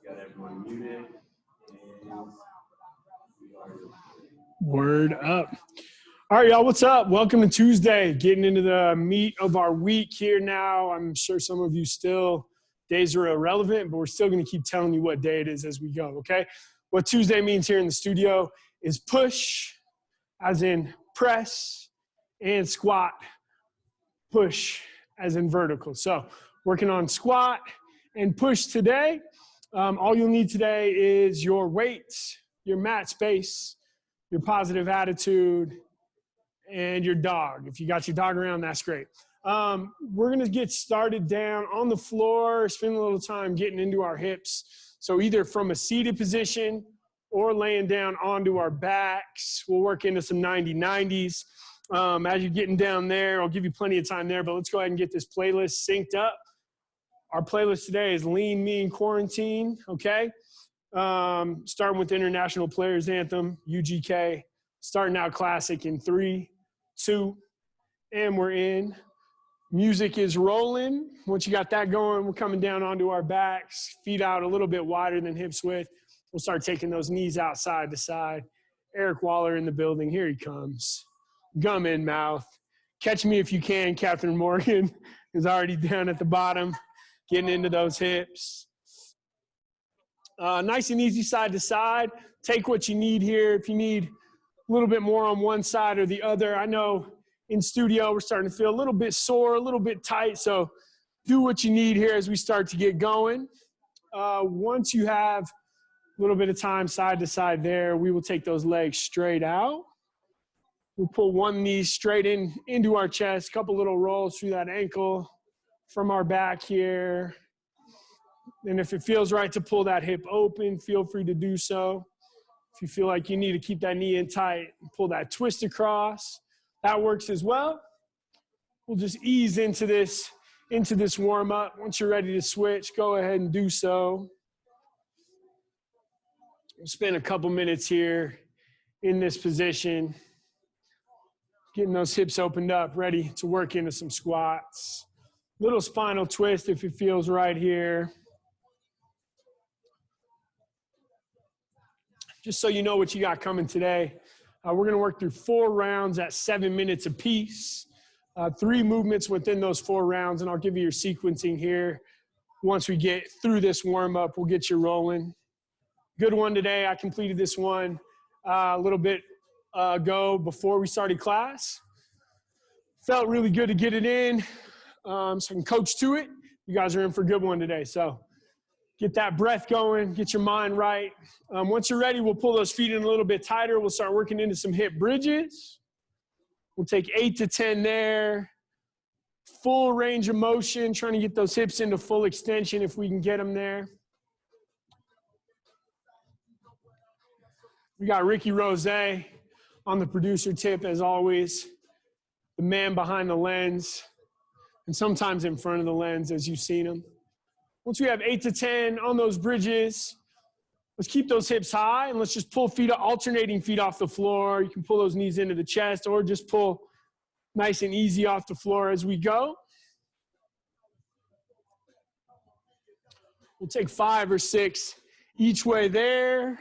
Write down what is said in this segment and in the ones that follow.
Got everyone muted. Word up. All right, y'all, what's up? Welcome to Tuesday. Getting into the meat of our week here now. I'm sure some of you still, days are irrelevant, but we're still going to keep telling you what day it is as we go, okay? What Tuesday means here in the studio is push, as in press, and squat, push, as in vertical. So working on squat and push today. All you'll need today is your weights, your mat space, your positive attitude, and your dog. If you got your dog around, that's great. We're going to get started down on the floor, spend a little time getting into our hips. So either from a seated position or laying down onto our backs. We'll work into some 90-90s. As you're getting down there, I'll give you plenty of time there, but let's go ahead and get this playlist synced up. Our playlist today is Lean, Mean, Quarantine, okay? Starting with the International Players Anthem, UGK. Starting out classic in 3, 2, and we're in. Music is rolling. Once you got that going, we're coming down onto our backs, feet out a little bit wider than hips width. We'll start taking those knees out side to side. Eric Waller in the building. Here he comes. Gum in mouth. Catch me if you can. Catherine Morgan is already down at the bottom, getting into those hips. Nice and easy side to side. Take what you need here. If you need a little bit more on one side or the other. I know in studio we're starting to feel a little bit sore, a little bit tight, so do what you need here as we start to get going. Once you have a little bit of time side to side there, we will take those legs straight out. We'll pull one knee straight into our chest, couple little rolls through that ankle from our back here. And if it feels right to pull that hip open, feel free to do so. If you feel like you need to keep that knee in tight, pull that twist across. That works as well. We'll just ease into this warm up. Once you're ready to switch, go ahead and do so. We'll spend a couple minutes here in this position, getting those hips opened up, ready to work into some squats. Little spinal twist if it feels right here. Just so you know what you got coming today, we're going to work through 4 rounds at 7 minutes apiece. 3 movements within those 4 rounds, and I'll give you your sequencing here. Once we get through this warm-up, we'll get you rolling. Good one today. I completed this one a little bit ago before we started class. Felt really good to get it in, so I can coach to it. You guys are in for a good one today, so get that breath going, get your mind right. Once you're ready, we'll pull those feet in a little bit tighter. We'll start working into some hip bridges. We'll take 8 to 10 there. Full range of motion, trying to get those hips into full extension if we can get them there. We got Ricky Rose on the producer tip, as always. The man behind the lens, and sometimes in front of the lens, as you've seen him. Once we have 8 to 10 on those bridges, let's keep those hips high, and let's just pull feet, alternating feet off the floor. You can pull those knees into the chest, or just pull nice and easy off the floor as we go. We'll take 5 or 6 each way there.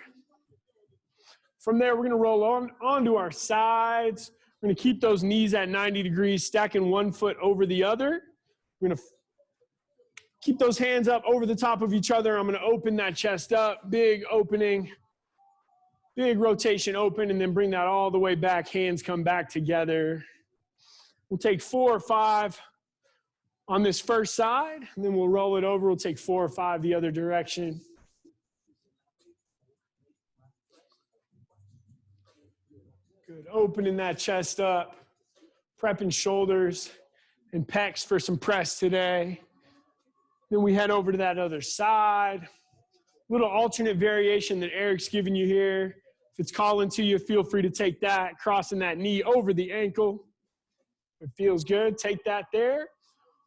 From there, we're going to roll onto our sides. We're going to keep those knees at 90 degrees, stacking one foot over the other. We're going to keep those hands up over the top of each other. I'm going to open that chest up, big opening, big rotation open, and then bring that all the way back. Hands come back together. We'll take 4 or 5 on this first side, and then we'll roll it over. We'll take 4 or 5 the other direction. Good, opening that chest up, prepping shoulders and pecs for some press today. Then we head over to that other side. Little alternate variation that Eric's giving you here. If it's calling to you, feel free to take that, crossing that knee over the ankle. If it feels good, take that there.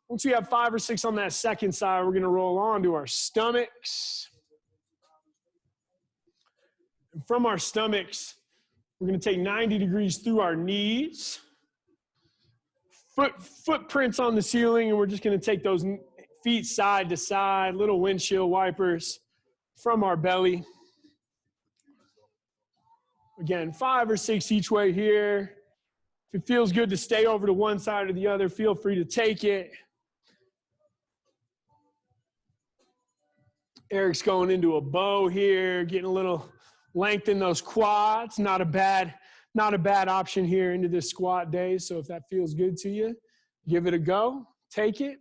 Once we have 5 or 6 on that second side, we're going to roll on to our stomachs. And from our stomachs, we're going to take 90 degrees through our knees. Footprints on the ceiling, and we're just going to take those feet side to side, little windshield wipers. from our belly. Again, 5 or 6 each way here. If it feels good to stay over to one side or the other, feel free to take it. Eric's going into a bow here, getting a little length in those quads. Not a bad option here into this squat day. So if that feels good to you, give it a go. Take it.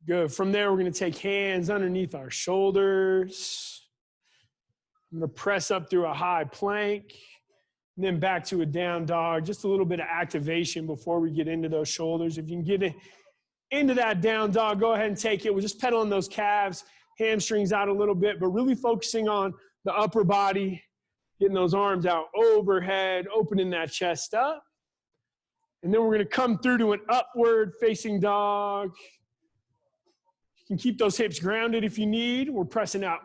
Good. From there, we're going to take hands underneath our shoulders. I'm going to press up through a high plank, and then back to a down dog. Just a little bit of activation before we get into those shoulders. If you can get it into that down dog, go ahead and take it. We're just pedaling those calves, hamstrings out a little bit, but really focusing on the upper body, getting those arms out overhead, opening that chest up. And then we're going to come through to an upward facing dog. You can keep those hips grounded if you need. We're pressing out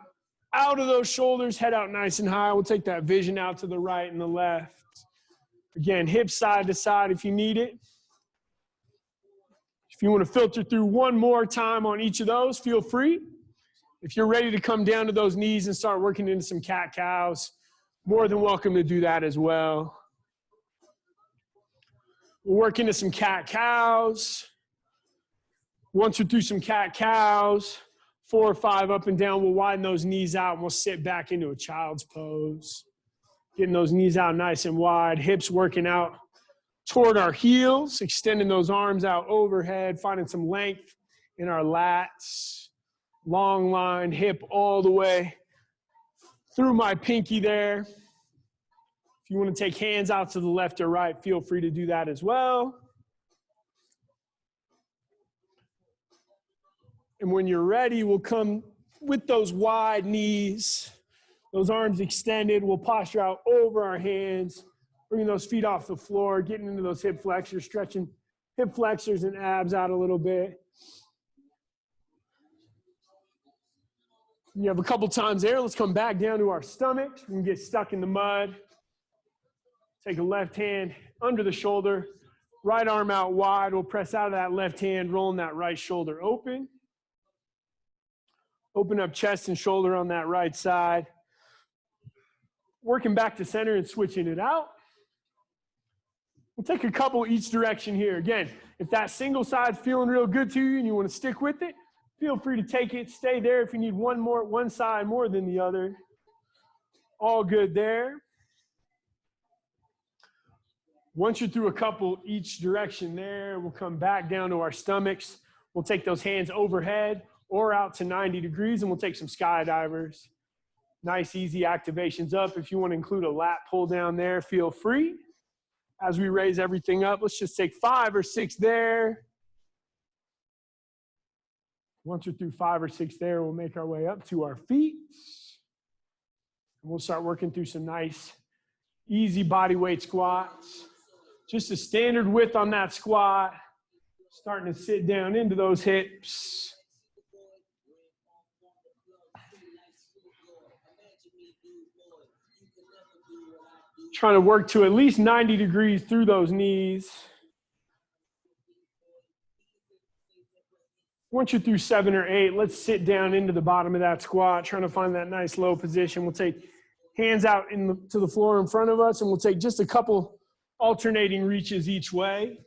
of those shoulders, head out nice and high. We'll take that vision out to the right and the left. Again, hips side to side if you need it. If you want to filter through one more time on each of those, feel free. If you're ready to come down to those knees and start working into some cat-cows, more than welcome to do that as well. We'll work into some cat-cows. Once we're through some cat-cows, 4 or 5 up and down, we'll widen those knees out and we'll sit back into a child's pose. Getting those knees out nice and wide, hips working out toward our heels, extending those arms out overhead, finding some length in our lats. Long line, hip all the way through my pinky there. If you want to take hands out to the left or right, feel free to do that as well. And when you're ready, we'll come with those wide knees, those arms extended. We'll posture out over our hands, bringing those feet off the floor, getting into those hip flexors, stretching hip flexors and abs out a little bit. You have a couple times there. Let's come back down to our stomachs. We can get stuck in the mud. Take a left hand under the shoulder, right arm out wide. We'll press out of that left hand, rolling that right shoulder open. Open up chest and shoulder on that right side. Working back to center and switching it out. We'll take a couple each direction here. Again, if that single side's feeling real good to you and you want to stick with it, feel free to take it. Stay there if you need one side more than the other. All good there. Once you're through a couple each direction there, we'll come back down to our stomachs. We'll take those hands overhead or out to 90 degrees, and we'll take some skydivers. Nice, easy activations up. If you want to include a lat pull down there, feel free. As we raise everything up, let's just take 5 or 6 there. Once we're through 5 or 6 there, we'll make our way up to our feet. And we'll start working through some nice, easy body weight squats. Just a standard width on that squat. Starting to sit down into those hips. Trying to work to at least 90 degrees through those knees. Once you're through 7 or 8, let's sit down into the bottom of that squat, trying to find that nice low position. We'll take hands out to the floor in front of us, and we'll take just a couple alternating reaches each way.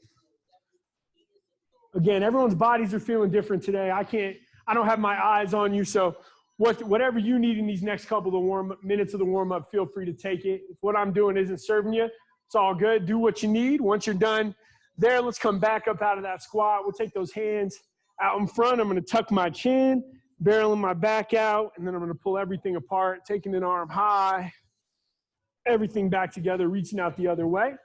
Again, everyone's bodies are feeling different today. I don't have my eyes on you, so whatever you need in these next couple of minutes of the warm-up, feel free to take it. If what I'm doing isn't serving you, it's all good. Do what you need. Once you're done there, let's come back up out of that squat. We'll take those hands out in front. I'm going to tuck my chin, barreling my back out, and then I'm going to pull everything apart, taking an arm high, everything back together, reaching out the other way.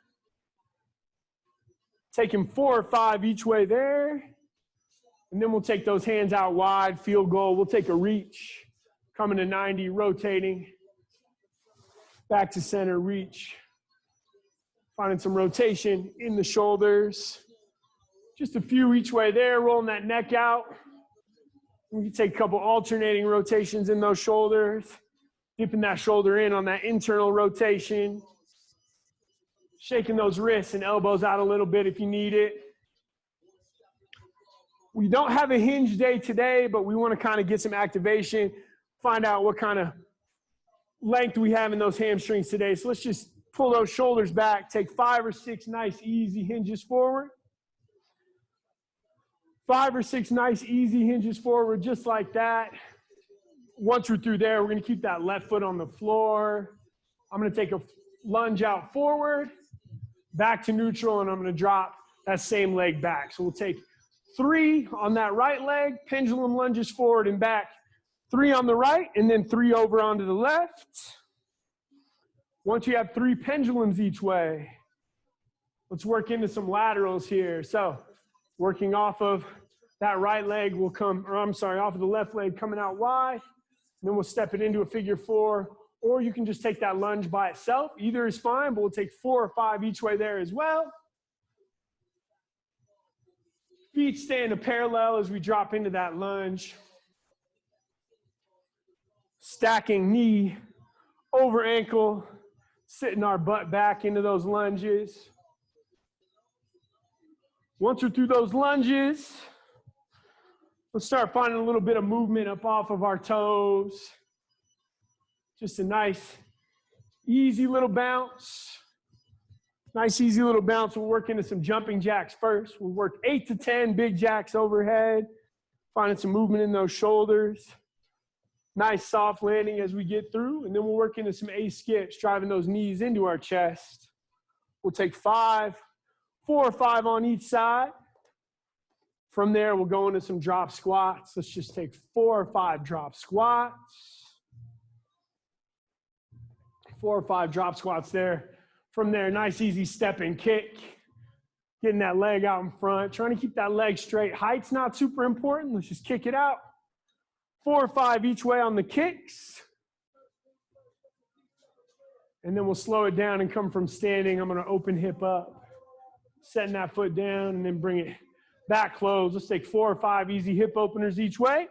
Taking 4 or 5 each way there. And then we'll take those hands out wide, field goal. We'll take a reach, coming to 90, rotating, back to center, reach. Finding some rotation in the shoulders. Just a few each way there, rolling that neck out. We can take a couple alternating rotations in those shoulders, dipping that shoulder in on that internal rotation. Shaking those wrists and elbows out a little bit if you need it. We don't have a hinge day today, but we want to kind of get some activation, find out what kind of length we have in those hamstrings today. So let's just pull those shoulders back, take 5 or 6 nice, easy hinges forward. 5 or 6 nice, easy hinges forward, just like that. Once we're through there, we're going to keep that left foot on the floor. I'm going to take a lunge out forward, back to neutral, and I'm going to drop that same leg back. So we'll take 3 on that right leg, pendulum lunges forward and back, 3 on the right, and then 3 over onto the left. Once you have 3 pendulums each way, let's work into some laterals here. So working off of that right leg will come, or I'm sorry, off of the left leg coming out wide. And then we'll step it into a figure 4, or you can just take that lunge by itself. Either is fine, but we'll take 4 or 5 each way there as well. Feet stay in a parallel as we drop into that lunge. Stacking knee over ankle, sitting our butt back into those lunges. Once we're through those lunges, let's start finding a little bit of movement up off of our toes. Just a nice, easy little bounce. Nice, easy little bounce. We'll work into some jumping jacks first. We'll work 8 to 10 big jacks overhead, finding some movement in those shoulders. Nice soft landing as we get through, and then we'll work into some A skips, driving those knees into our chest. We'll take 5, 4 or 5 on each side. From there, we'll go into some drop squats. Let's just take 4 or 5 drop squats. 4 or 5 drop squats there. From there, nice easy step and kick. Getting that leg out in front. Trying to keep that leg straight. Height's not super important. Let's just kick it out. 4 or 5 each way on the kicks. And then we'll slow it down and come from standing. I'm going to open hip up. Setting that foot down and then bring it back close. Let's take 4 or 5 easy hip openers each way.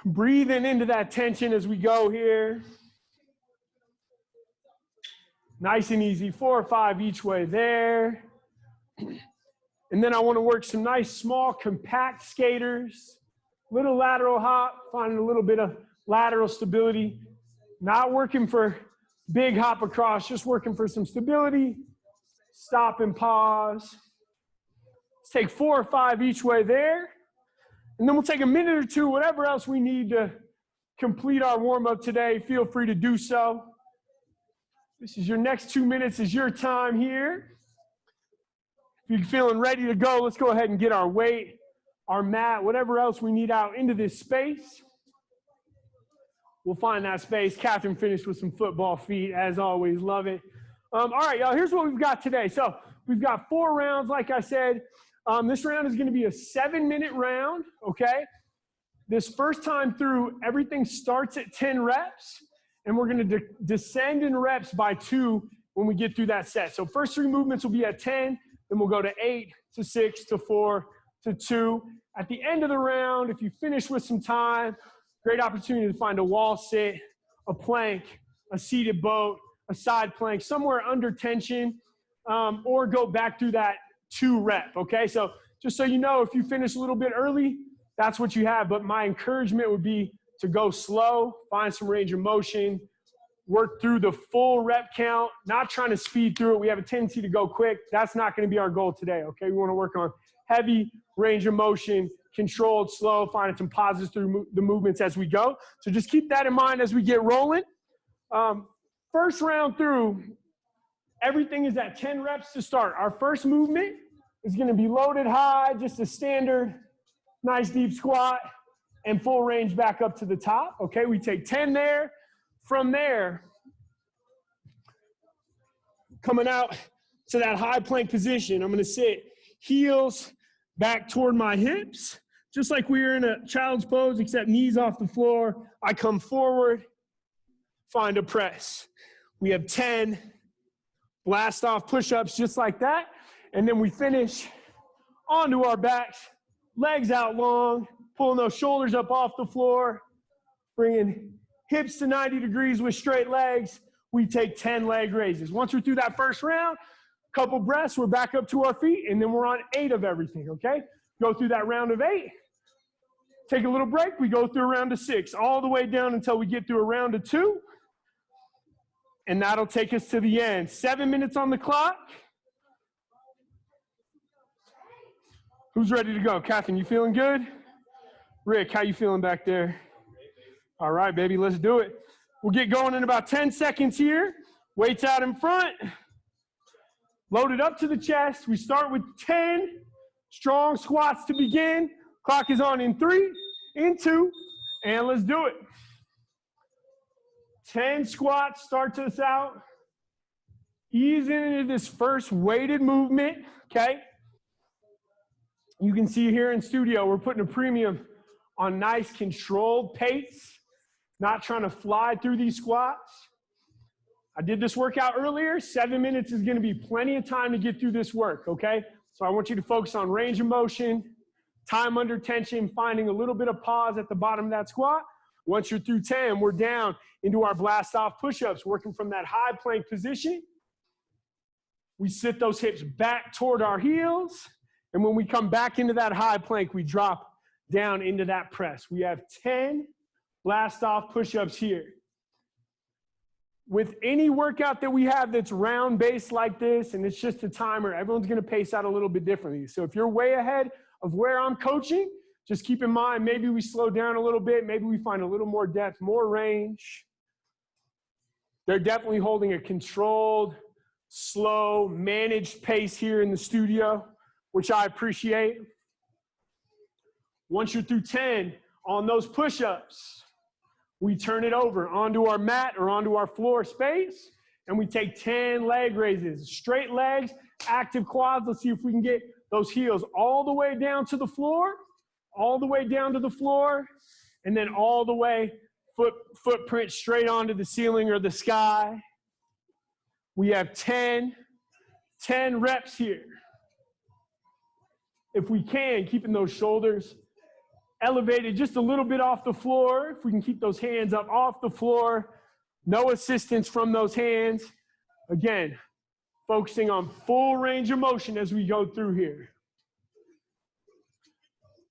Breathing into that tension as we go here. Nice and easy, 4 or 5 each way there. And then I want to work some nice, small, compact skaters. Little lateral hop, finding a little bit of lateral stability. Not working for big hop across, just working for some stability. Stop and pause. Let's take 4 or 5 each way there. And then we'll take a minute or 2, whatever else we need to complete our warm-up today. Feel free to do so. This is your next 2 minutes is your time here. If you're feeling ready to go, let's go ahead and get our weight, our mat, whatever else we need out into this space. We'll find that space. Catherine finished with some football feet, as always. Love it. All right, y'all, here's what we've got today. So we've got 4 rounds, like I said. This round is going to be a 7-minute round, okay? This first time through, everything starts at 10 reps, and we're going to descend in reps by 2 when we get through that set. So first 3 movements will be at 10, then we'll go to 8, to 6, to 4, to 2. At the end of the round, if you finish with some time, great opportunity to find a wall sit, a plank, a seated boat, a side plank, somewhere under tension, or go back through that 2 rep, okay? So just so you know, if you finish a little bit early, that's what you have. But my encouragement would be to go slow, find some range of motion, work through the full rep count, not trying to speed through it. We have a tendency to go quick. That's not going to be our goal today, okay? We want to work on heavy range of motion, controlled, slow, finding some pauses through the movements as we go. So just keep that in mind as we get rolling. First round through, everything is at 10 reps to start. Our first movement is going to be loaded high, just a standard nice deep squat and full range back up to the top. Okay, we take 10 there. From there, coming out to that high plank position, I'm going to sit heels back toward my hips, just like we were in a child's pose, except knees off the floor. I come forward, find a press. We have 10 blast off push-ups just like that. And then we finish onto our backs, legs out long, pulling those shoulders up off the floor, bringing hips to 90 degrees with straight legs. We take 10 leg raises. Once we're through that first round, Couple breaths, we're back up to our feet, and then we're on 8 of everything, okay? Go through that round of 8. Take a little break. We go through a round of 6, all the way down until we get through a round of 2. And that'll take us to the end. 7 minutes on the clock. Who's ready to go? Catherine, you feeling good? Rick, how you feeling back there? All right, baby, let's do it. We'll get going in about 10 seconds here. Weights out in front. Loaded up to the chest. We start with 10 strong squats to begin. Clock is on in 3, in 2, and let's do it. 10 squats, starts us out. Ease into this first weighted movement, okay? You can see here in studio, we're putting a premium on nice controlled pace, not trying to fly through these squats. I did this workout earlier. 7 minutes is going to be plenty of time to get through this work, okay? So I want you to focus on range of motion, time under tension, finding a little bit of pause at the bottom of that squat. Once you're through 10, we're down into our blast off push-ups, working from that high plank position. We sit those hips back toward our heels. And when we come back into that high plank, we drop down into that press. We have 10 blast off push-ups here. With any workout that we have that's round based like this, and it's just a timer, everyone's going to pace out a little bit differently. So if you're way ahead of where I'm coaching, just keep in mind, maybe we slow down a little bit. Maybe we find a little more depth, more range. They're definitely holding a controlled, slow, managed pace here in the studio, which I appreciate. Once you're through 10 on those push-ups, we turn it over onto our mat or onto our floor space, and we take 10 leg raises. Straight legs, active quads. Let's see if we can get those heels all the way down to the floor, all the way down to the floor, and then all the way footprint straight onto the ceiling or the sky. We have 10 reps here. If we can, keeping those shoulders elevated just a little bit off the floor. If we can keep those hands up off the floor, no assistance from those hands. Again, focusing on full range of motion as we go through here.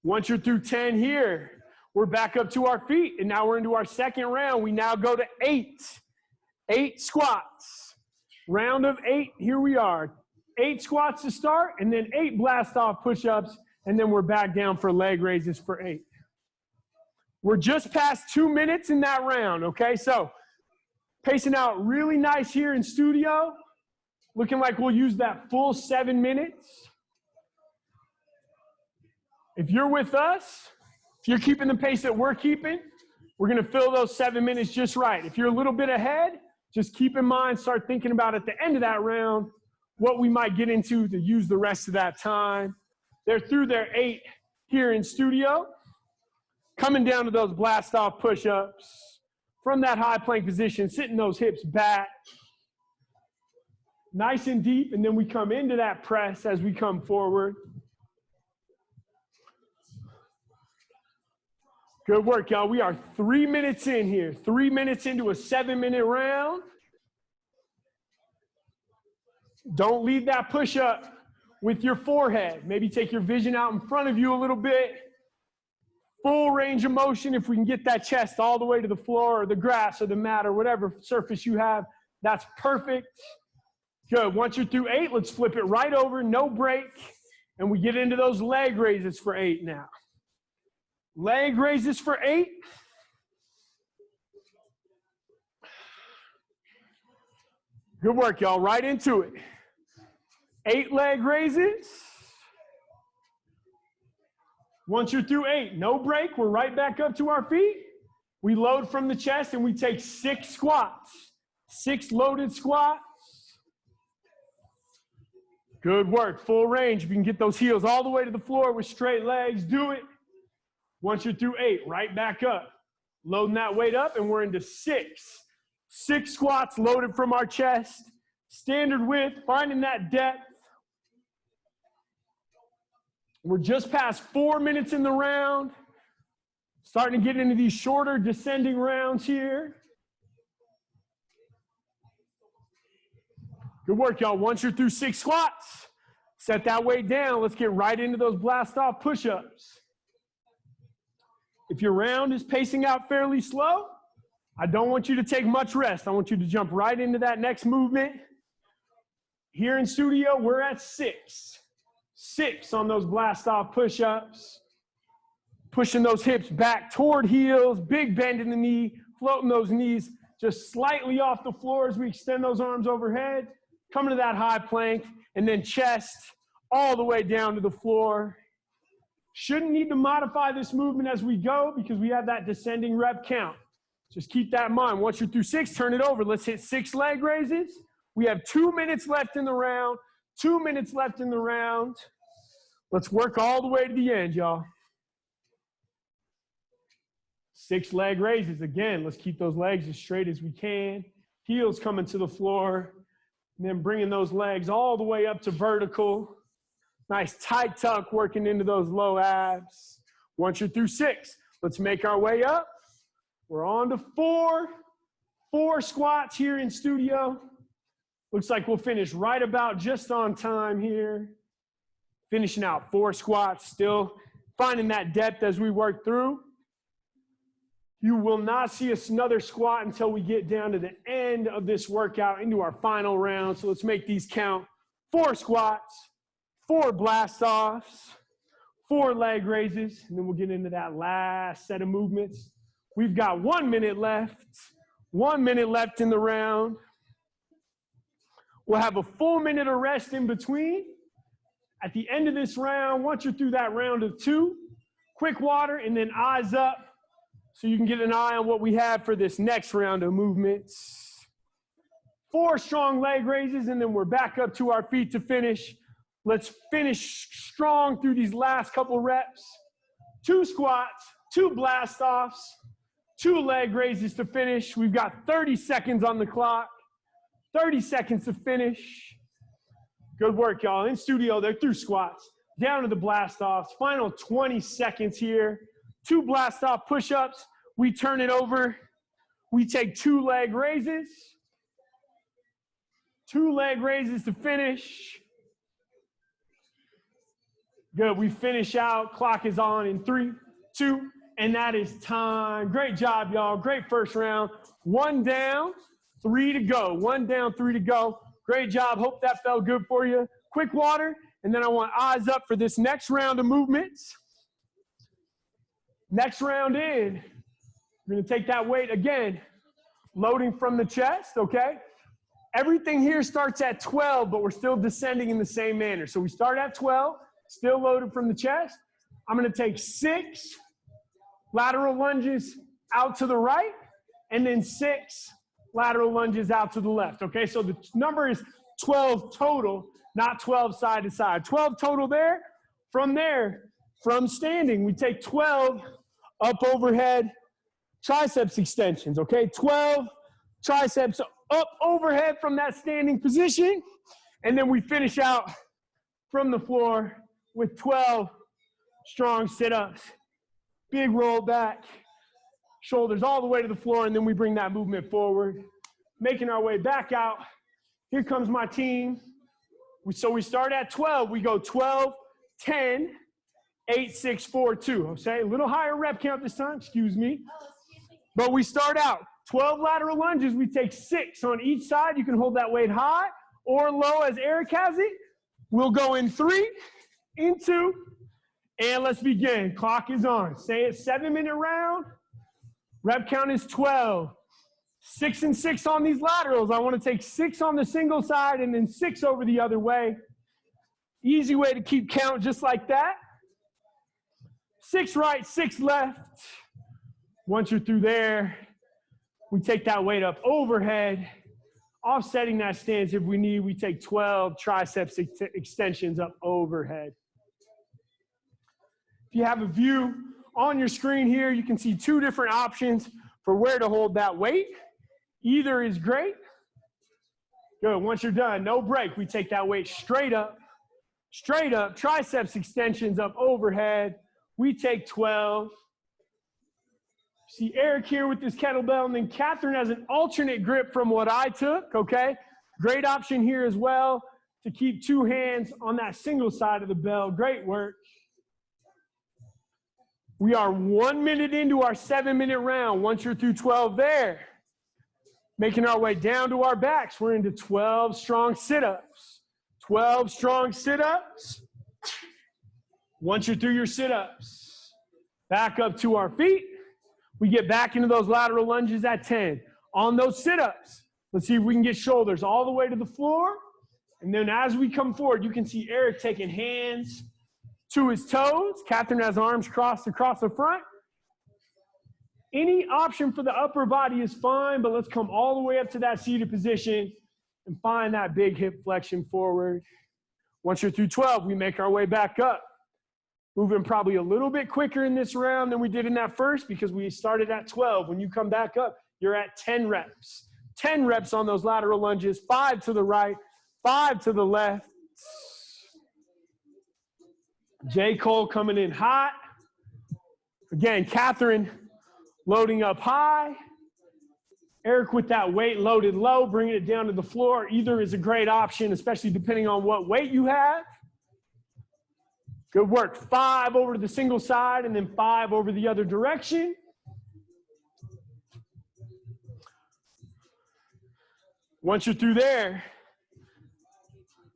Once you're through 10 here, we're back up to our feet, and now we're into our second round. We now go to 8 squats. Round of 8, here we are. 8 squats to start, and then 8 blast off push-ups, and then we're back down for leg raises for 8. We're just past 2 minutes in that round, okay? So pacing out really nice here in studio. Looking like we'll use that full 7 minutes. If you're with us, if you're keeping the pace that we're keeping, we're gonna fill those 7 minutes just right. If you're a little bit ahead, just keep in mind, start thinking about at the end of that round, what we might get into to use the rest of that time. They're through their 8 here in studio. Coming down to those blast off push-ups. From that high plank position, sitting those hips back. Nice and deep, and then we come into that press as we come forward. Good work, y'all. We are 3 minutes in here. 3 minutes into a 7-minute round. Don't lead that push-up with your forehead. Maybe take your vision out in front of you a little bit. Full range of motion. If we can get that chest all the way to the floor or the grass or the mat or whatever surface you have, that's perfect. Good. Once you're through 8, let's flip it right over, no break, and we get into those leg raises for 8 now. Leg raises for 8. Good work, y'all. Right into it. 8 leg raises. Once you're through 8, no break. We're right back up to our feet. We load from the chest, and we take 6 squats. 6 loaded squats. Good work. Full range. If you can get those heels all the way to the floor with straight legs, do it. Once you're through 8, right back up. Loading that weight up, and we're into 6. 6 squats loaded from our chest. Standard width, finding that depth. We're just past 4 minutes in the round. Starting to get into these shorter descending rounds here. Good work, y'all. Once you're through 6 squats, set that weight down. Let's get right into those blast off push-ups. If your round is pacing out fairly slow, I don't want you to take much rest. I want you to jump right into that next movement. Here in studio, we're at 6. 6 on those blast off push-ups. Pushing those hips back toward heels, big bend in the knee, floating those knees just slightly off the floor as we extend those arms overhead. Coming to that high plank, and then chest all the way down to the floor. Shouldn't need to modify this movement as we go because we have that descending rep count. Just keep that in mind. Once you're through 6, turn it over. Let's hit 6 leg raises. We have 2 minutes left in the round. 2 minutes left in the round. Let's work all the way to the end, y'all. 6 leg raises. Again, let's keep those legs as straight as we can. Heels coming to the floor. And then bringing those legs all the way up to vertical. Nice tight tuck working into those low abs. Once you're through 6, let's make our way up. We're on to 4. 4 squats here in studio. Looks like we'll finish right about just on time here. Finishing out 4 squats, still finding that depth as we work through. You will not see another squat until we get down to the end of this workout into our final round. So let's make these count. 4 squats, 4 blast offs, 4 leg raises, and then we'll get into that last set of movements. We've got 1 minute left. 1 minute left in the round. We'll have a full minute of rest in between. At the end of this round, once you're through that round of 2, quick water and then eyes up so you can get an eye on what we have for this next round of movements. 4 strong leg raises, and then we're back up to our feet to finish. Let's finish strong through these last couple reps. 2 squats, 2 blast offs, 2 leg raises to finish. We've got 30 seconds on the clock. 30 seconds to finish. Good work, y'all. In studio, they're through squats. Down to the blast offs. Final 20 seconds here. 2 blast off push-ups. We turn it over. We take 2 leg raises. 2 leg raises to finish. Good. We finish out. Clock is on in 3, 2, and that is time. Great job, y'all. Great first round. 1 down, 3 to go. 1 down, 3 to go. Great job. Hope that felt good for you. Quick water, and then I want eyes up for this next round of movements. Next round in, we're going to take that weight again, loading from the chest, okay? Everything here starts at 12, but we're still descending in the same manner. So we start at 12, still loaded from the chest. I'm going to take 6 lateral lunges out to the right, and then 6 lateral lunges out to the left, okay? So the number is 12 total, not 12 side to side. 12 total there. From there, from standing, we take 12 up overhead triceps extensions, okay? 12 triceps up overhead from that standing position. And then we finish out from the floor with 12 strong sit-ups. Big roll back, shoulders all the way to the floor, and then we bring that movement forward. Making our way back out. Here comes my team. So we start at 12. We go 12, 10, 8, 6, 4, 2. Okay, a little higher rep count this time, excuse me. But we start out 12 lateral lunges. We take 6 on each side. You can hold that weight high or low as Eric has it. We'll go in 3, in 2, and let's begin. Clock is on. Say it, 7-minute round. Rep count is 12. 6 and 6 on these laterals. I want to take 6 on the single side and then 6 over the other way. Easy way to keep count just like that. 6 right, 6 left. Once you're through there, we take that weight up overhead, offsetting that stance if we need. We take 12 triceps extensions up overhead. If you have a view on your screen here, you can see 2 different options for where to hold that weight. Either is great. Good. Once you're done, no break. We take that weight straight up, triceps extensions up overhead. We take 12. See Eric here with this kettlebell, and then Catherine has an alternate grip from what I took, okay? Great option here as well to keep 2 hands on that single side of the bell. Great work. We are 1 minute into our 7-minute round. Once you're through 12 there, making our way down to our backs, we're into 12 strong sit-ups. 12 strong sit-ups. Once you're through your sit-ups, back up to our feet. We get back into those lateral lunges at 10. On those sit-ups, let's see if we can get shoulders all the way to the floor. And then as we come forward, you can see Eric taking hands to his toes. Catherine has arms crossed across the front. Any option for the upper body is fine, but let's come all the way up to that seated position and find that big hip flexion forward. Once you're through 12, we make our way back up. Moving probably a little bit quicker in this round than we did in that first because we started at 12. When you come back up, you're at 10 reps. 10 reps on those lateral lunges, 5 to the right, 5 to the left. J. Cole coming in hot. Again, Catherine loading up high. Eric with that weight loaded low, bringing it down to the floor. Either is a great option, especially depending on what weight you have. Good work. 5 over to the single side and then 5 over the other direction. Once you're through there,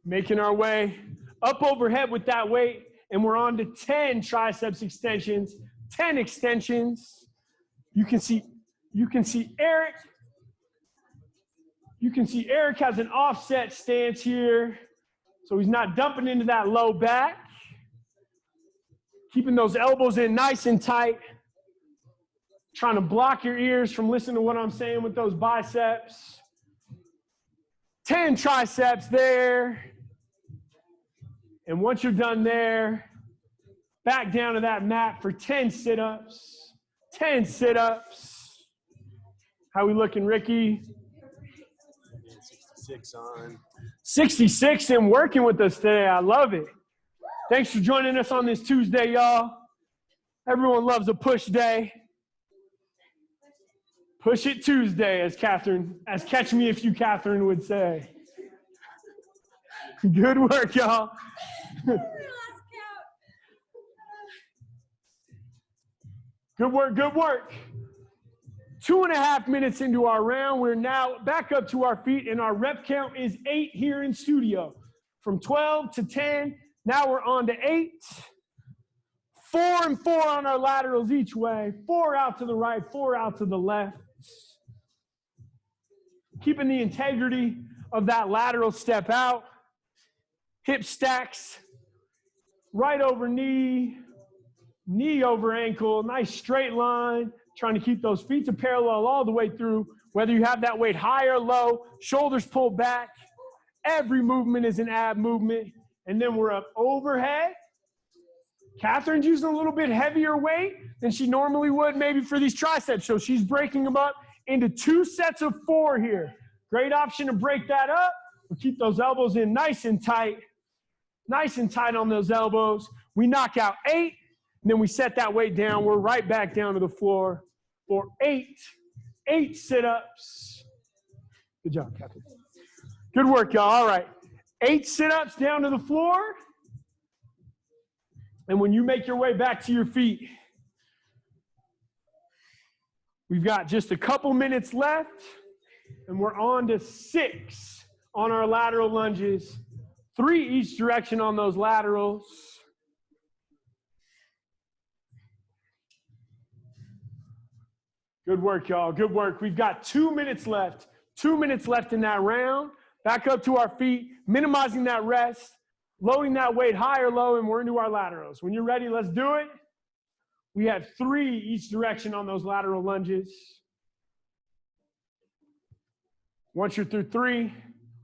making our way up overhead with that weight, and we're on to 10 triceps extensions, 10 extensions. You can see Eric. You can see Eric has an offset stance here, so he's not dumping into that low back. Keeping those elbows in nice and tight. Trying to block your ears from listening to what I'm saying with those biceps. 10 triceps there. And once you're done there, back down to that mat for 10 sit-ups. 10 sit-ups. How we looking, Ricky? 66 on. 66 and working with us today. I love it. Thanks for joining us on this Tuesday, y'all. Everyone loves a push day. Push it Tuesday, as Catch Me If You Catherine would say. Good work, y'all. Good work, good work. 2.5 minutes into our round, we're now back up to our feet, and our rep count is 8 here in studio. From 12 to 10, now we're on to 8. 4 and 4 on our laterals each way. 4 out to the right, 4 out to the left. Keeping the integrity of that lateral step out. Hip stacks, right over knee, knee over ankle, nice straight line. Trying to keep those feet to parallel all the way through. Whether you have that weight high or low, shoulders pulled back. Every movement is an ab movement. And then we're up overhead. Catherine's using a little bit heavier weight than she normally would maybe for these triceps. So she's breaking them up into 2 sets of 4 here. Great option to break that up. We'll keep those elbows in nice and tight. Nice and tight on those elbows. We knock out 8, and then we set that weight down. We're right back down to the floor for 8 sit-ups. Good job, Catherine. Good work, y'all. All right. 8 sit-ups down to the floor. And when you make your way back to your feet, we've got just a couple minutes left, and we're on to 6 on our lateral lunges. 3 each direction on those laterals. Good work, y'all. Good work. We've got 2 minutes left. 2 minutes left in that round. Back up to our feet, minimizing that rest, loading that weight high or low, and we're into our laterals. When you're ready, let's do it. We have 3 each direction on those lateral lunges. Once you're through 3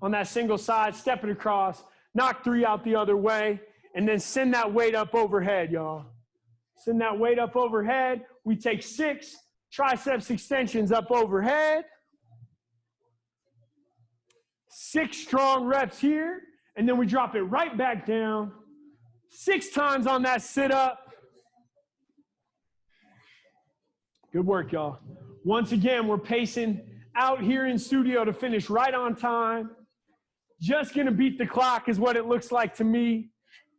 on that single side, step it across, knock 3 out the other way, and then send that weight up overhead, y'all. Send that weight up overhead. We take 6 triceps extensions up overhead. 6 strong reps here, and then we drop it right back down. 6 times on that sit-up. Good work, y'all. Once again, we're pacing out here in studio to finish right on time. Just going to beat the clock is what it looks like to me.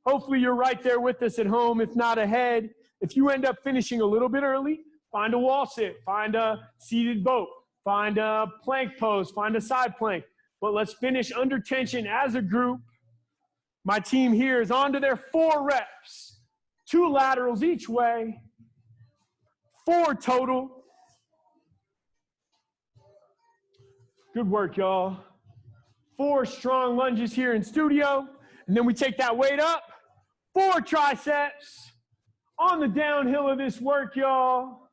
Hopefully you're right there with us at home, if not ahead. If you end up finishing a little bit early, find a wall sit, find a seated boat, find a plank pose, find a side plank. But let's finish under tension as a group. My team here is on to their 4 reps. 2 laterals each way. 4 total. Good work, y'all. 4 strong lunges here in studio. And then we take that weight up. 4 triceps. On the downhill of this work, y'all.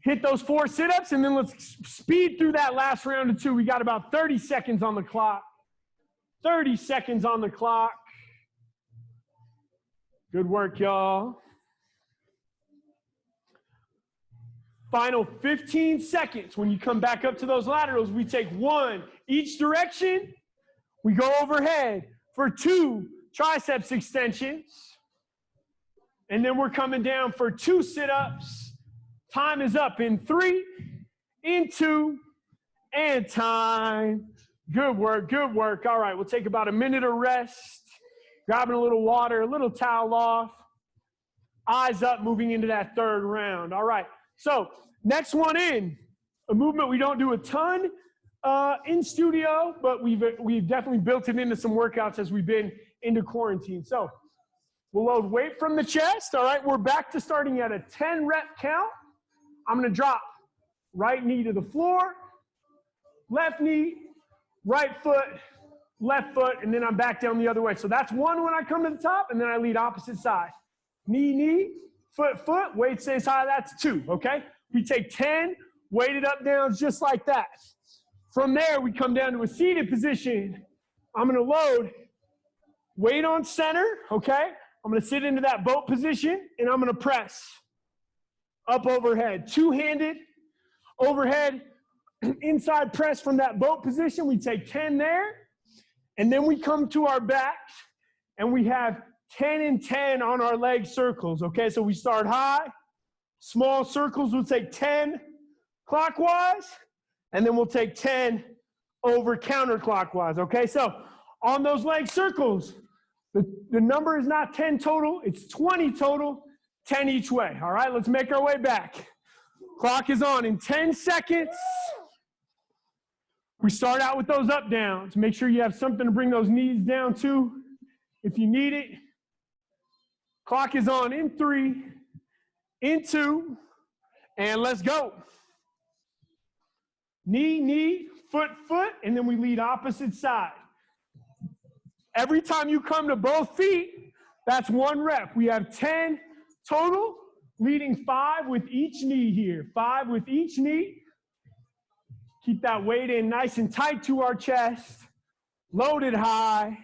Hit those 4 sit-ups, and then let's speed through that last round of 2. We got about 30 seconds on the clock. 30 seconds on the clock. Good work, y'all. Final 15 seconds. When you come back up to those laterals, we take 1 each direction. We go overhead for 2 triceps extensions. And then we're coming down for 2 sit-ups. Time is up in 3, in 2, and time. Good work, good work. All right, we'll take about a minute of rest. Grabbing a little water, a little towel off. Eyes up, moving into that 3rd round. All right, so next one in. A movement we don't do a ton in studio, but we've definitely built it into some workouts as we've been into quarantine. So we'll load weight from the chest. All right, we're back to starting at a 10 rep count. I'm gonna drop right knee to the floor, left knee, right foot, left foot, and then I'm back down the other way. So that's 1 when I come to the top, and then I lead opposite side. Knee, knee, foot, foot, weight stays high, that's 2, okay? We take 10 weighted up downs just like that. From there, we come down to a seated position. I'm gonna load weight on center, okay? I'm gonna sit into that boat position, and I'm gonna press up overhead. 2-handed overhead inside press from that boat position. We take 10 there, and then we come to our backs, and we have 10 and 10 on our leg circles, okay? So we start high, small circles, we'll take 10 clockwise, and then we'll take 10 over counterclockwise, okay? So on those leg circles, the number is not 10 total, it's 20 total, 10 each way, all right? Let's make our way back. Clock is on in 10 seconds. We start out with those up downs. Make sure you have something to bring those knees down to if you need it. Clock is on in 3, in 2, and let's go. Knee, knee, foot, foot, and then we lead opposite side. Every time you come to both feet, that's 1 rep. We have 10 total, leading 5 with each knee here. 5 with each knee. Keep that weight in nice and tight to our chest. Loaded high.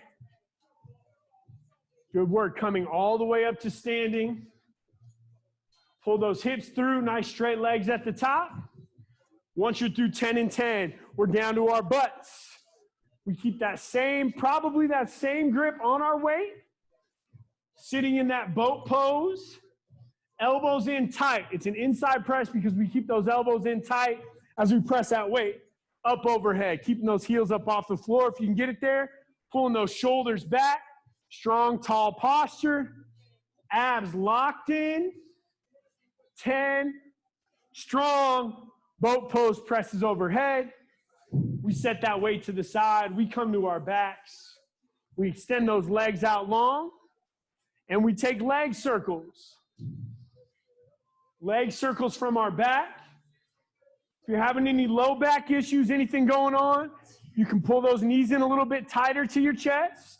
Good work, coming all the way up to standing. Pull those hips through, nice straight legs at the top. Once you're through 10 and 10, we're down to our butts. We keep that same, probably that same grip on our weight. Sitting in that boat pose. Elbows in tight. It's an inside press because we keep those elbows in tight as we press that weight up overhead. Keeping those heels up off the floor if you can get it there. Pulling those shoulders back. Strong, tall posture. Abs locked in. 10. Strong. Boat pose presses overhead. We set that weight to the side. We come to our backs. We extend those legs out long. And we take leg circles. Leg circles from our back. If you're having any low back issues, anything going on, you can pull those knees in a little bit tighter to your chest.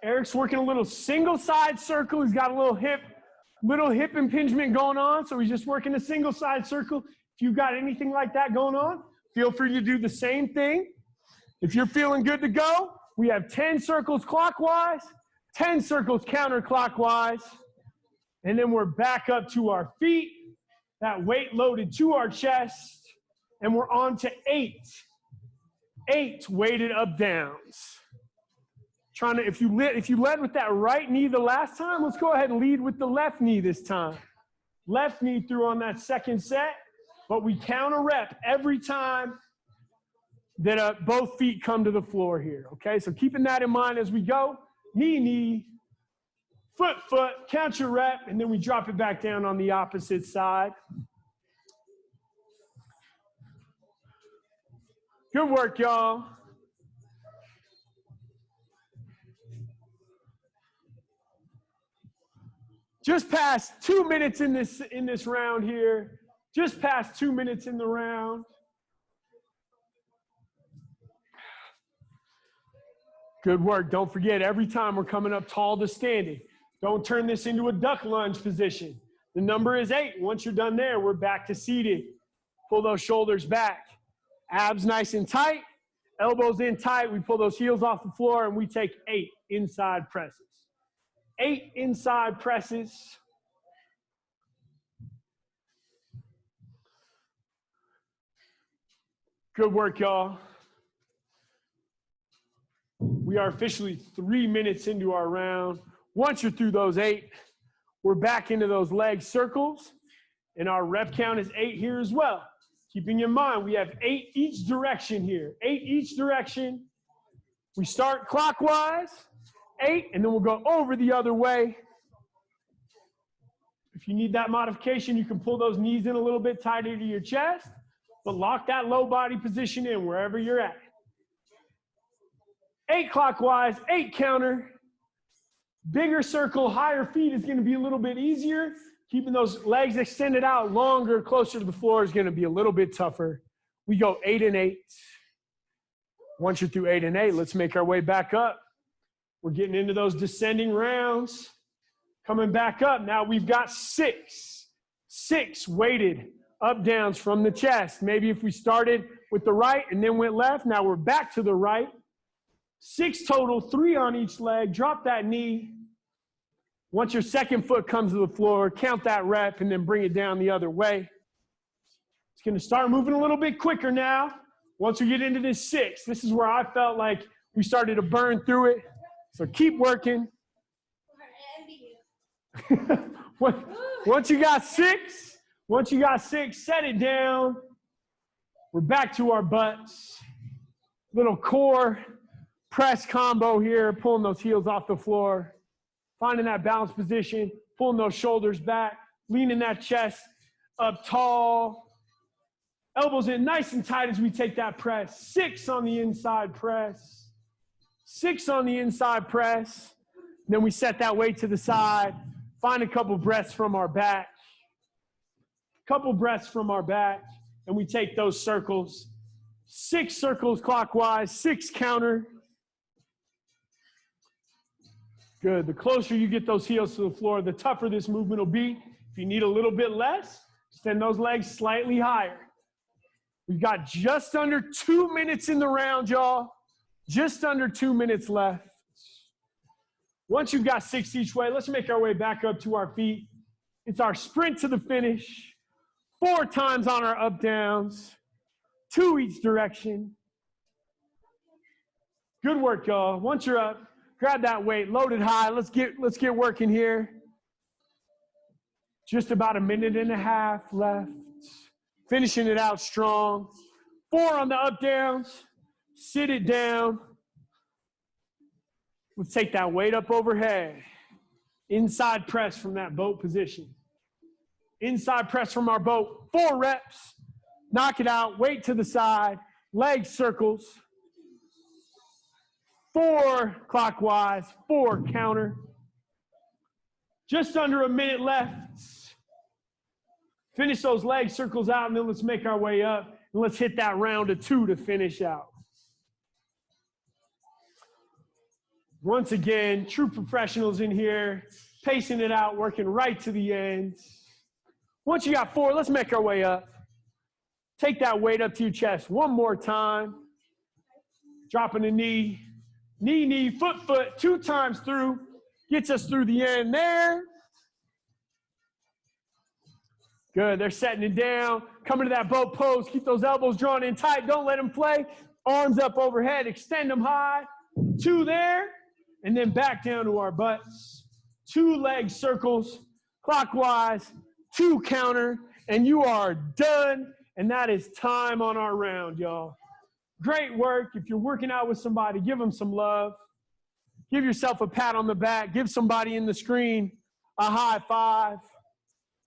Eric's working a little single side circle. He's got a little hip impingement going on, so he's just working a single side circle. If you've got anything like that going on, feel free to do the same thing. If you're feeling good to go, we have 10 circles clockwise, 10 circles counterclockwise, and then we're back up to our feet, that weight loaded to our chest, and we're on to 8 weighted up downs. If you led with that right knee the last time, let's go ahead and lead with the left knee this time. Left knee through on that second set. but we count a rep every time that both feet come to the floor here, okay? So keeping that in mind as we go, knee, knee, foot, foot, count your rep, and then we drop it back down on the opposite side. Good work, y'all. Just past 2 minutes in this round here. Just past 2 minutes in the round. Good work. Don't forget, every time we're coming up tall to standing. Don't turn this into a duck lunge position. The number is 8. Once you're done there, we're back to seated. Pull those shoulders back. Abs nice and tight. Elbows in tight. We pull those heels off the floor, and we take 8 inside presses. 8 inside presses. Good work, y'all. We are officially 3 minutes into our round. Once you're through those 8, we're back into those leg circles, and our rep count is 8 here as well. Keeping in mind, we have 8 each direction here. 8 each direction. We start clockwise, 8, and then we'll go over the other way. If you need that modification, you can pull those knees in a little bit tighter to your chest, but lock that low body position in wherever you're at. 8 clockwise, 8 counter. Bigger circle, higher feet is going to be a little bit easier. Keeping those legs extended out longer, closer to the floor is going to be a little bit tougher. We go 8 and 8. Once you're through 8 and 8, let's make our way back up. We're getting into those descending rounds. Coming back up, now we've got 6 weighted up downs from the chest. Maybe if we started with the right and then went left, now we're back to the right. 6 total, 3 on each leg. Drop that knee. Once your second foot comes to the floor, count that rep and then bring it down the other way. It's going to start moving a little bit quicker now. Once we get into this 6, this is where I felt like we started to burn through it. So keep working. Once you got 6, set it down. We're back to our butts. Little core press combo here, pulling those heels off the floor, finding that balance position, pulling those shoulders back, leaning that chest up tall. Elbows in nice and tight as we take that press. 6 on the inside press. 6 on the inside press. Then we set that weight to the side. Find a couple breaths from our back. Couple breaths from our back. And we take those circles. 6 circles clockwise, 6 counter. Good. The closer you get those heels to the floor, the tougher this movement will be. If you need a little bit less, extend those legs slightly higher. We've got just under 2 minutes in the round, y'all. Just under 2 minutes left. Once you've got 6 each way, let's make our way back up to our feet. It's our sprint to the finish. 4 times on our up downs. 2 each direction. Good work, y'all. Once you're up, grab that weight, load it high. Let's get working here. Just about 1.5 minutes left. Finishing it out strong. 4 on the up downs. Sit it down. Let's take that weight up overhead. Inside press from that boat position. Inside press from our boat. 4 reps. Knock it out. Weight to the side. Leg circles. 4 clockwise. 4 counter. Just under 1 minute left. Finish those leg circles out, and then let's make our way up. And let's hit that round of 2 to finish out. Once again, true professionals in here, pacing it out, working right to the end. Once you got 4, let's make our way up. Take that weight up to your chest one more time. Dropping a knee. Knee, knee, foot, foot, 2 times through. Gets us through the end there. Good, they're setting it down. Coming to that boat pose. Keep those elbows drawn in tight. Don't let them play. Arms up overhead. Extend them high. 2 there. And then back down to our butts. 2 leg circles. Clockwise. 2 counter. and you are done. And that is time on our round, y'all. Great work. If you're working out with somebody, give them some love. Give yourself a pat on the back. Give somebody in the screen a high five.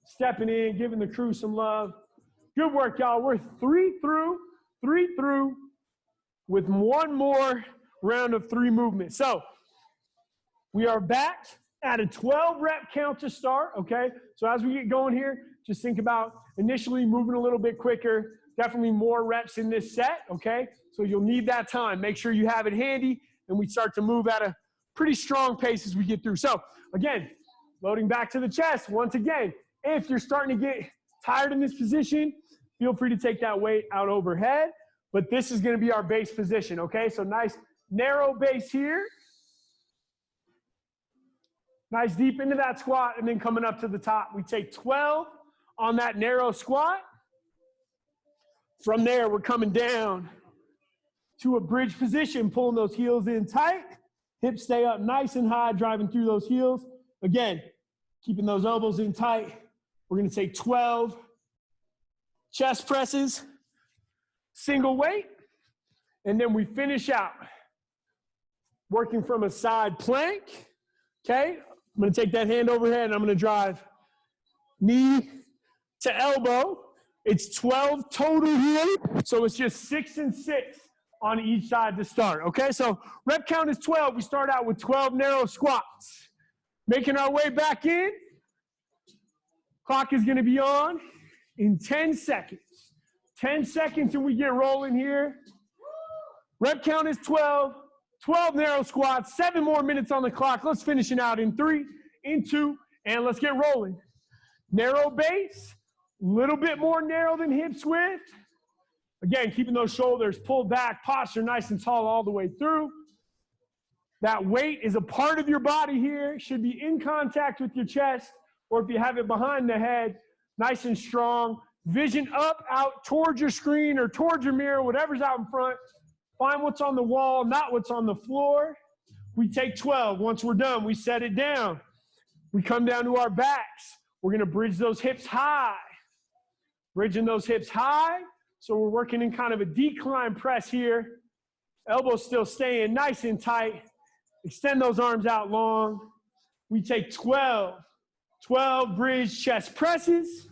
Stepping in, giving the crew some love. Good work, y'all. We're three through with one more round of 3 movements. So we are back at a 12 rep count to start, okay? So as we get going here, just think about initially moving a little bit quicker, definitely more reps in this set, okay? So you'll need that time. Make sure you have it handy, and we start to move at a pretty strong pace as we get through. So again, loading back to the chest, once again, if you're starting to get tired in this position, feel free to take that weight out overhead, but this is gonna be our base position, okay? So nice narrow base here. Nice deep into that squat, and then coming up to the top. We take 12 on that narrow squat. From there, we're coming down to a bridge position, pulling those heels in tight. Hips stay up nice and high, driving through those heels. Again, keeping those elbows in tight. We're gonna take 12 chest presses, single weight, and then we finish out working from a side plank, okay? I'm gonna take that hand overhead and I'm gonna drive knee to elbow. It's 12 total here, so it's just 6 and 6 on each side to start, okay? So rep count is 12. We start out with 12 narrow squats. Making our way back in. Clock is gonna be on in 10 seconds. 10 seconds and we get rolling here. Rep count is 12. 12 narrow squats, 7 more minutes on the clock. Let's finish it out in 3, in 2, and let's get rolling. Narrow base, a little bit more narrow than hips width. Again, keeping those shoulders pulled back, posture nice and tall all the way through. That weight is a part of your body here. Should be in contact with your chest, or if you have it behind the head, nice and strong. Vision up, out towards your screen or towards your mirror, whatever's out in front. Find what's on the wall, not what's on the floor. We take 12. Once we're done, we set it down. We come down to our backs. We're gonna bridge those hips high. Bridging those hips high. So we're working in kind of a decline press here. Elbows still staying nice and tight. Extend those arms out long. We take 12 bridge chest presses.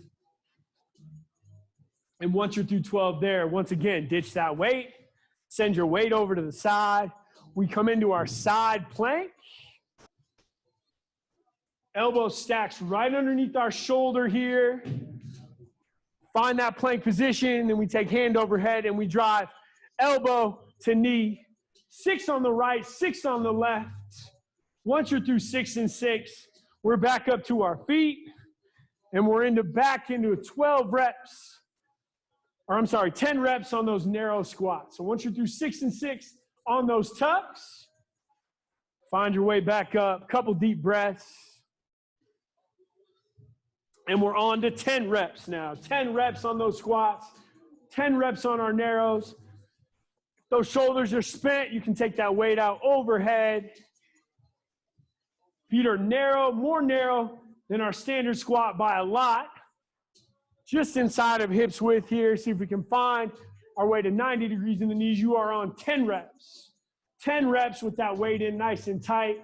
And once you're through 12 there, once again, ditch that weight. Send your weight over to the side. We come into our side plank. Elbow stacks right underneath our shoulder here. Find that plank position, and we take hand overhead, and we drive elbow to knee. 6 on the right, 6 on the left. Once you're through 6 and 6, we're back up to our feet, and we're back into 12 reps. Or I'm sorry, 10 reps on those narrow squats. So once you're through 6 and 6 on those tucks, find your way back up, couple deep breaths. And we're on to 10 reps now. 10 reps on those squats, 10 reps on our narrows. If those shoulders are spent, you can take that weight out overhead. Feet are narrow, more narrow than our standard squat by a lot. Just inside of hips width here. See if we can find our way to 90 degrees in the knees. You are on 10 reps. 10 reps with that weight in nice and tight.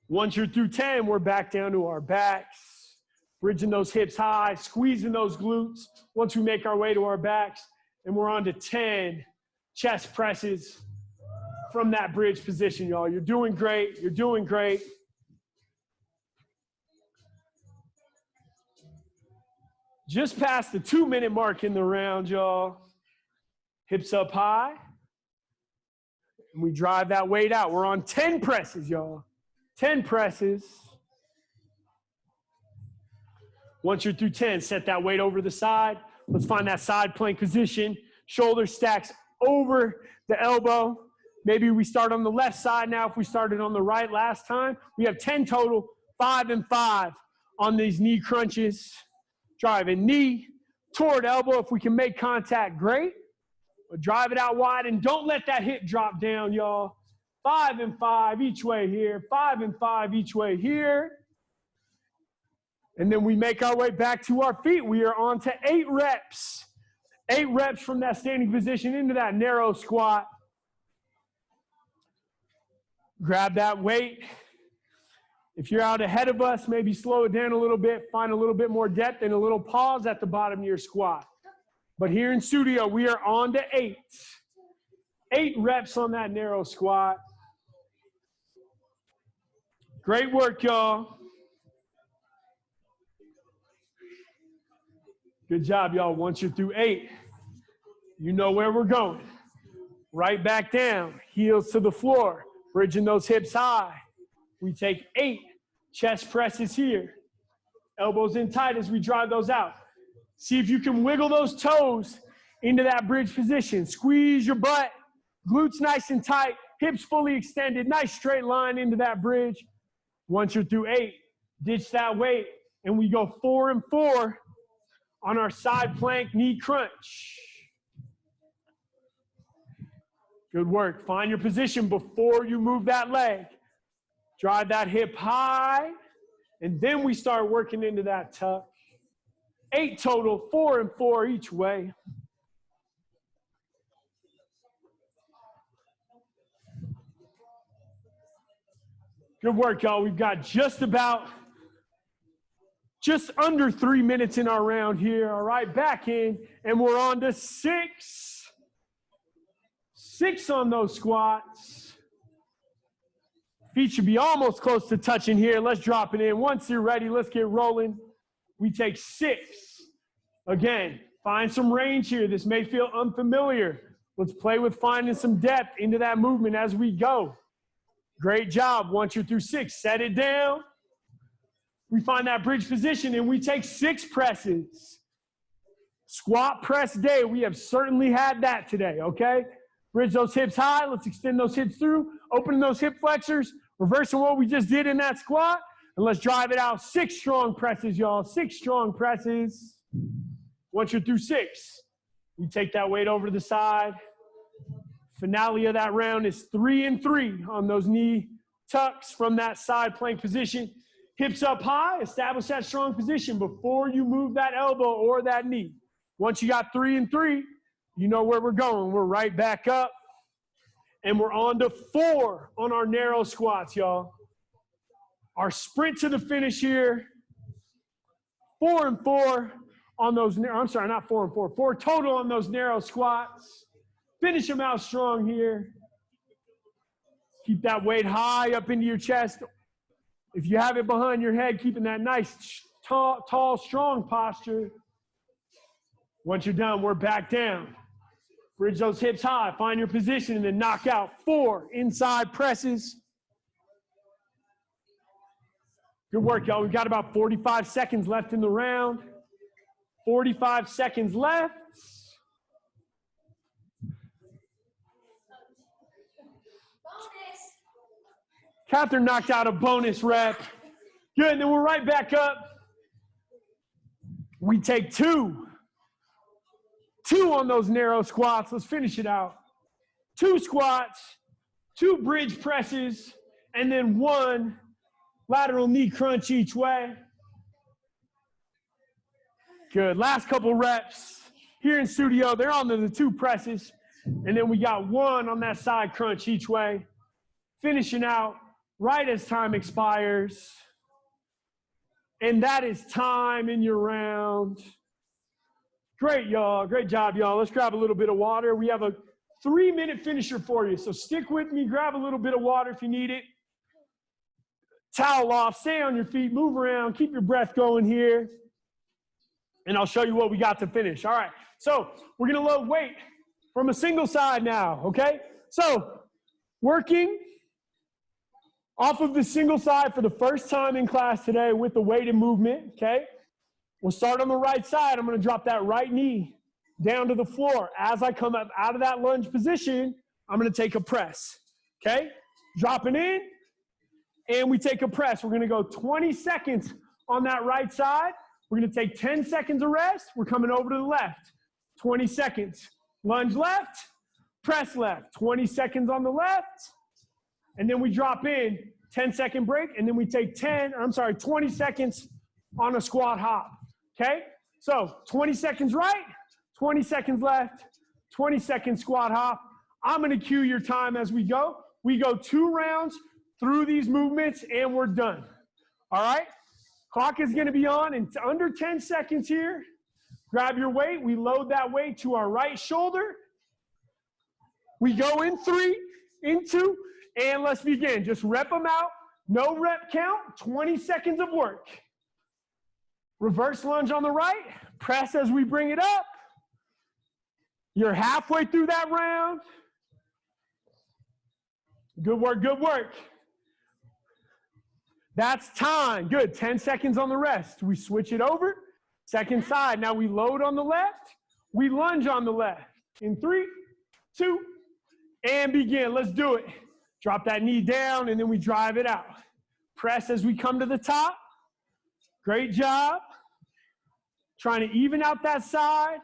Once you're through 10, we're back down to our backs. Bridging those hips high, squeezing those glutes. Once we make our way to our backs, and we're on to 10 chest presses from that bridge position, y'all. You're doing great. You're doing great. Just past the 2-minute mark in the round, y'all. Hips up high. And we drive that weight out. We're on 10 presses, y'all. 10 presses. Once you're through 10, set that weight over the side. Let's find that side plank position. Shoulder stacks over the elbow. Maybe we start on the left side now if we started on the right last time. We have 10 total, 5 and 5 on these knee crunches. Driving knee toward elbow. If we can make contact, great. But drive it out wide and don't let that hip drop down, y'all. 5 and 5 each way here. 5 and 5 each way here. And then we make our way back to our feet. We are on to 8 reps. 8 reps from that standing position into that narrow squat. Grab that weight. If you're out ahead of us, maybe slow it down a little bit, find a little bit more depth and a little pause at the bottom of your squat. But here in studio, we are on to 8. 8 reps on that narrow squat. Great work, y'all. Good job, y'all. Once you're through 8, you know where we're going. Right back down, heels to the floor, bridging those hips high. We take 8 chest presses here. Elbows in tight as we drive those out. See if you can wiggle those toes into that bridge position. Squeeze your butt, glutes nice and tight, hips fully extended, nice straight line into that bridge. Once you're through 8, ditch that weight, and we go 4 and 4 on our side plank knee crunch. Good work. Find your position before you move that leg. Drive that hip high, and then we start working into that tuck. 8 total, 4 and 4 each way. Good work, y'all. We've got just under 3 minutes in our round here. All right, back in, and we're on to 6. 6 on those squats. Feet should be almost close to touching here. Let's drop it in. Once you're ready, let's get rolling. We take 6. Again, find some range here. This may feel unfamiliar. Let's play with finding some depth into that movement as we go. Great job. Once you're through 6, set it down. We find that bridge position, and we take 6 presses. Squat press day. We have certainly had that today, okay? Bridge those hips high. Let's extend those hips through. Opening those hip flexors. Reversing what we just did in that squat. And let's drive it out. 6 strong presses, y'all. 6 strong presses. Once you're through 6, we take that weight over to the side. Finale of that round is 3 and 3 on those knee tucks from that side plank position. Hips up high. Establish that strong position before you move that elbow or that knee. Once you got 3 and 3, you know where we're going. We're right back up. And we're on to 4 on our narrow squats, y'all. Our sprint to the finish here. 4 and 4 on those, I'm sorry, not 4 and 4. 4 total on those narrow squats. Finish them out strong here. Keep that weight high up into your chest. If you have it behind your head, keeping that nice, tall, strong posture. Once you're done, we're back down. Bridge those hips high, find your position, and then knock out 4 inside presses. Good work, y'all. We've got about 45 seconds left in the round. 45 seconds left. Catherine knocked out a bonus rep. Good, and then we're right back up. We take 2. 2 on those narrow squats. Let's finish it out. 2 squats, 2 bridge presses, and then 1 lateral knee crunch each way. Good. Last couple reps. Here in studio, they're on to the 2 presses, and then we got 1 on that side crunch each way. Finishing out right as time expires. And that is time in your round. Great, y'all. Great job, y'all. Let's grab a little bit of water. We have a 3-minute finisher for you. So stick with me. Grab a little bit of water if you need it. Towel off. Stay on your feet. Move around. Keep your breath going here. And I'll show you what we got to finish. All right. So we're going to load weight from a single side now, okay? So working off of the single side for the first time in class today with the weighted movement, okay? We'll start on the right side. I'm going to drop that right knee down to the floor. As I come up out of that lunge position, I'm going to take a press, okay? Dropping in, and we take a press. We're going to go 20 seconds on that right side. We're going to take 10 seconds of rest. We're coming over to the left. 20 seconds. Lunge left, press left. 20 seconds on the left, and then we drop in. 10-second break, and then we take 20 seconds on a squat hop, okay? So 20 seconds right, 20 seconds left, 20 second squat hop. I'm gonna cue your time as we go. We go 2 rounds through these movements and we're done, all right? Clock is gonna be on in under 10 seconds here. Grab your weight, we load that weight to our right shoulder. We go in 3, in 2, and let's begin. Just rep them out, no rep count, 20 seconds of work. Reverse lunge on the right, press as we bring it up. You're halfway through that round. Good work, good work. That's time, good, 10 seconds on the rest. We switch it over, second side. Now we load on the left, we lunge on the left. In 3, 2, and begin, let's do it. Drop that knee down and then we drive it out. Press as we come to the top. Great job. Trying to even out that side.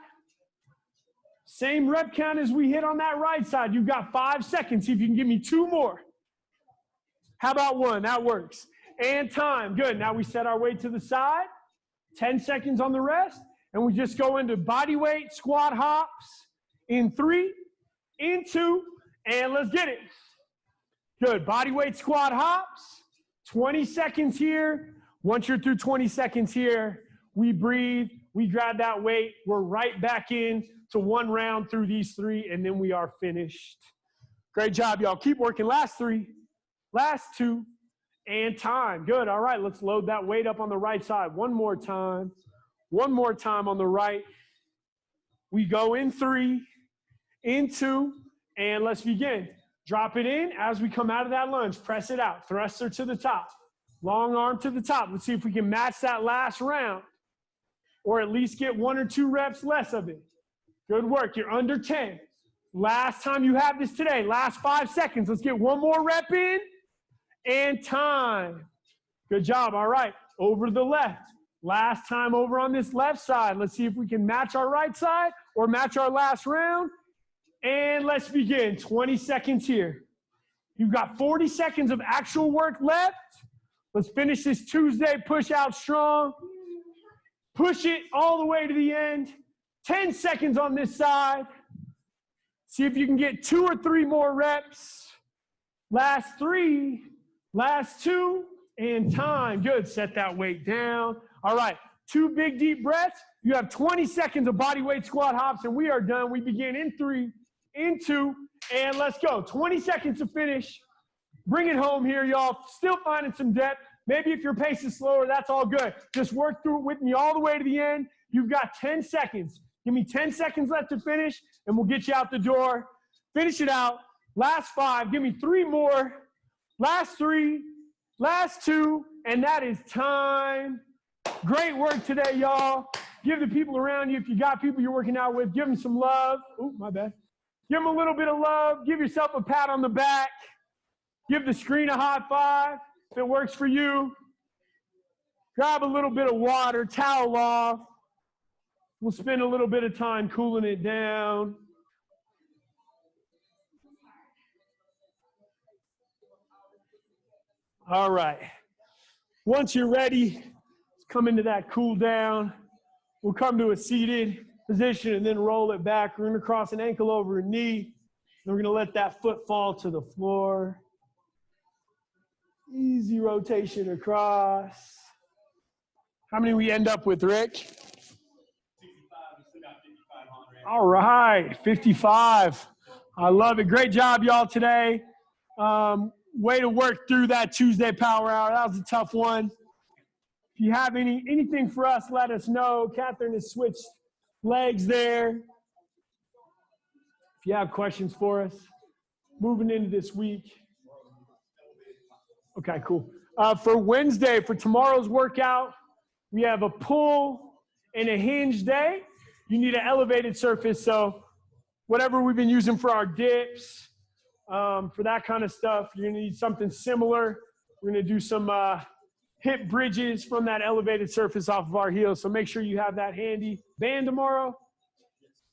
Same rep count as we hit on that right side. You've got 5 seconds. See if you can give me 2 more. How about 1? That works. And time. Good. Now we set our weight to the side. 10 seconds on the rest. And we just go into body weight squat hops. In 3, in 2, and let's get it. Good. Body weight squat hops. 20 seconds here. Once you're through 20 seconds here, we breathe. We grab that weight. We're right back in to 1 round through these 3, and then we are finished. Great job, y'all. Keep working. Last 3, last 2, and time. Good. All right, let's load that weight up on the right side. One more time. One more time on the right. We go in 3, in 2, and let's begin. Drop it in as we come out of that lunge. Press it out. Thruster to the top. Long arm to the top. Let's see if we can match that last round, or at least get 1 or 2 reps less of it. Good work. You're under 10. Last time you have this today. Last 5 seconds. Let's get 1 more rep in. And time. Good job. All right. Over to the left. Last time over on this left side. Let's see if we can match our right side or match our last round. And let's begin. 20 seconds here. You've got 40 seconds of actual work left. Let's finish this Tuesday push out strong. Push it all the way to the end. 10 seconds on this side. See if you can get 2 or 3 more reps. Last 3, last 2, and time. Good. Set that weight down. All right. 2 big deep breaths. You have 20 seconds of body weight squat hops, and we are done. We begin in 3, in 2, and let's go. 20 seconds to finish. Bring it home here, y'all. Still finding some depth. Maybe if your pace is slower, that's all good. Just work through it with me all the way to the end. You've got 10 seconds. Give me 10 seconds left to finish, and we'll get you out the door. Finish it out. Last 5. Give me 3 more. Last 3. Last 2. And that is time. Great work today, y'all. Give the people around you, if you got people you're working out with, give them some love. Oh, my bad. Give them a little bit of love. Give yourself a pat on the back. Give the screen a high 5 if it works for you. Grab a little bit of water, towel off. We'll spend a little bit of time cooling it down. All right. Once you're ready, come into that cool down. We'll come to a seated position and then roll it back. We're going to cross an ankle over a knee. And we're going to let that foot fall to the floor. Easy rotation across. How many we end up with, Rick? 65. We still got 55 on right. All right, 55. I love it. Great job, y'all, today. Way to work through that Tuesday power hour. That was a tough one. If you have anything for us, let us know. Catherine has switched legs there. If you have questions for us, moving into this week. Okay, cool. For Wednesday, for tomorrow's workout, we have a pull and a hinge day. You need an elevated surface, so whatever we've been using for our dips, for that kind of stuff, you're gonna need something similar. We're gonna do some hip bridges from that elevated surface off of our heels, so make sure you have that handy. Band tomorrow?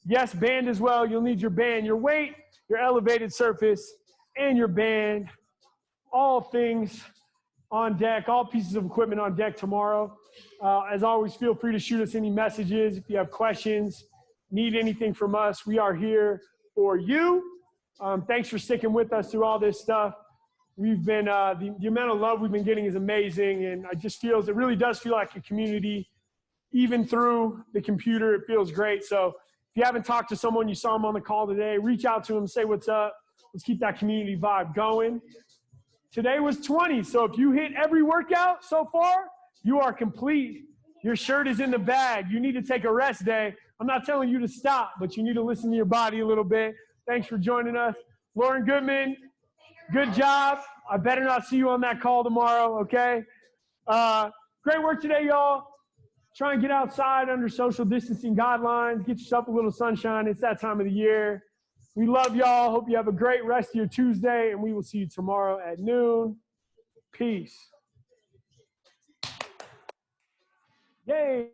Yes, band as well. You'll need your band, your weight, your elevated surface, and your band. All things on deck, all pieces of equipment on deck tomorrow. As always, feel free to shoot us any messages. If you have questions, need anything from us, we are here for you. Thanks for sticking with us through all this stuff. We've been, the amount of love we've been getting is amazing, and it really does feel like a community. Even through the computer, it feels great. So if you haven't talked to someone, you saw them on the call today, reach out to them, say what's up. Let's keep that community vibe going. Today was 20, so if you hit every workout so far, you are complete. Your shirt is in the bag. You need to take a rest day. I'm not telling you to stop, but you need to listen to your body a little bit. Thanks for joining us. Lauren Goodman, good job. I better not see you on that call tomorrow, okay? Great work today, y'all. Try and get outside under social distancing guidelines. Get yourself a little sunshine. It's that time of the year. We love y'all. Hope you have a great rest of your Tuesday, and we will see you tomorrow at noon. Peace. Yay.